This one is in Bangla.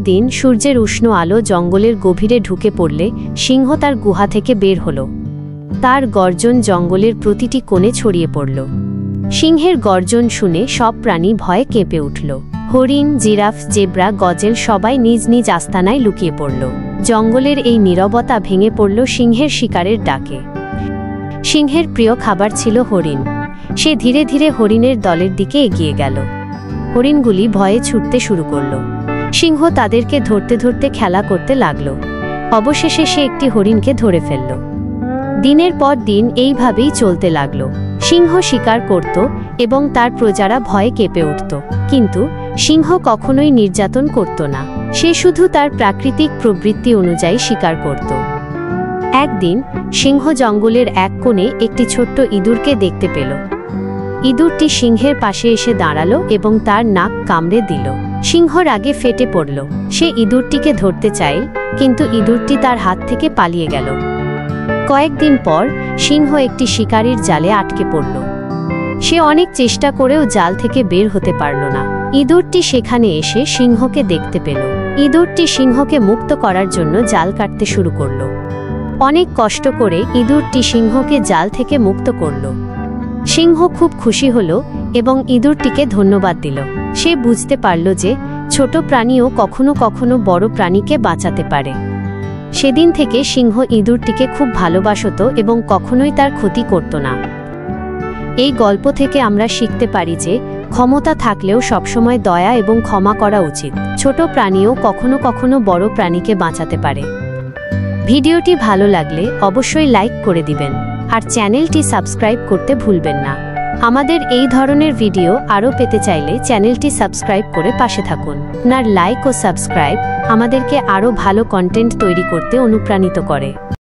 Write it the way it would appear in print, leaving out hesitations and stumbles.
একদিন সূর্যের উষ্ণ আলো জঙ্গলের গভীরে ঢুকে পড়লে সিংহ তার গুহা থেকে বের হল। তার গর্জন জঙ্গলের প্রতিটি কোণে ছড়িয়ে পড়ল। সিংহের গর্জন শুনে সব প্রাণী ভয়ে কেঁপে উঠল। হরিণ, জিরাফ, জেব্রা, গজেল সবাই নিজ নিজ আস্তানায় লুকিয়ে পড়ল। জঙ্গলের এই নীরবতা ভেঙে পড়ল সিংহের শিকারের ডাকে। সিংহের প্রিয় খাবার ছিল হরিণ। সে ধীরে ধীরে হরিণের দলের দিকে এগিয়ে গেল। হরিণগুলি ভয়ে ছুটতে শুরু করল। সিংহ তাদেরকে ধরতে ধরতে খেলা করতে লাগল। অবশেষে সে একটি হরিণকে ধরে ফেলল। দিনের পর দিন এইভাবেই চলতে লাগল। সিংহ শিকার করত এবং তার প্রজারা ভয়ে কেঁপে উঠত, কিন্তু সিংহ কখনোই নির্যাতন করত না। সে শুধু তার প্রাকৃতিক প্রবৃত্তি অনুযায়ী শিকার করত। একদিন সিংহ জঙ্গলের এক কোণে একটি ছোট্ট ইঁদুরকে দেখতে পেল। ইঁদুরটি সিংহের পাশে এসে দাঁড়ালো এবং তার নাক কামড়ে দিল। সিংহ রাগে ফেটে পড়ল। সে ইঁদুরটিকে ধরতে চায়, কিন্তু ইঁদুরটি তার হাত থেকে পালিয়ে গেল। কয়েকদিন পর সিংহ একটি শিকারীর জালে আটকে পড়ল। সে অনেক চেষ্টা করেও জাল থেকে বের হতে পারল না। ইঁদুরটি সেখানে এসে সিংহকে দেখতে পেল। ইঁদুরটি সিংহকে মুক্ত করার জন্য জাল কাটতে শুরু করল। অনেক কষ্ট করে ইঁদুরটি সিংহকে জাল থেকে মুক্ত করল। সিংহ খুব খুশি হল এবং ইঁদুরটিকে ধন্যবাদ দিল। সে বুঝতে পারল যে ছোট প্রাণীও কখনো কখনো বড় প্রাণীকে বাঁচাতে পারে। সেদিন থেকে সিংহ ইঁদুরটিকে খুব ভালোবাসত এবং কখনোই তার ক্ষতি করত না। এই গল্প থেকে আমরা শিখতে পারি যে ক্ষমতা থাকলেও সবসময় দয়া এবং ক্ষমা করা উচিত। ছোট প্রাণীও কখনো কখনো বড় প্রাণীকে বাঁচাতে পারে। ভিডিওটি ভালো লাগলে অবশ্যই লাইক করে দিবেন আর চ্যানেলটি সাবস্ক্রাইব করতে ভুলবেন না। আমাদের এই ধরনের ভিডিও আরও পেতে চাইলে চ্যানেলটি সাবস্ক্রাইব করে পাশে থাকুন। আপনার লাইক ও সাবস্ক্রাইব আমাদেরকে আরও ভালো কন্টেন্ট তৈরি করতে অনুপ্রাণিত করে।